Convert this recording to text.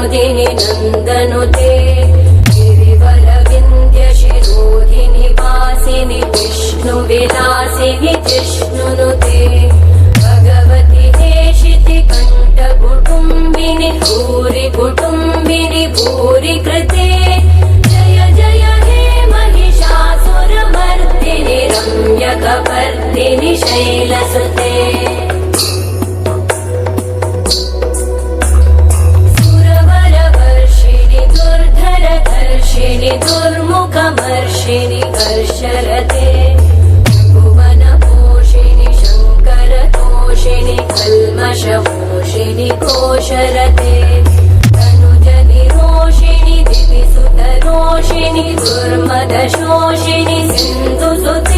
विनोदिनि नन्दनुते गिरिवरविन्द्यशिरोधिनि वासिनि विष्णुविलासिनि जिष्णुनुते भगवति हेशिति कण्ठकुटुम्बिनि भूरि कुटुम्बिनि भूरि कृते जय जय हे महिषासुरमर्दिनि रम्यकपर्दिनि शैलसुते दुर्मुखमर्षिणि कर्षरते भुवनपोषिणि शङ्करतोषिणि कल्मषपोषिणि कोशरते तनुजनिरोषिणि दिविसुतरोषिणि दुर्मदशोषिणि सिन्धुसुते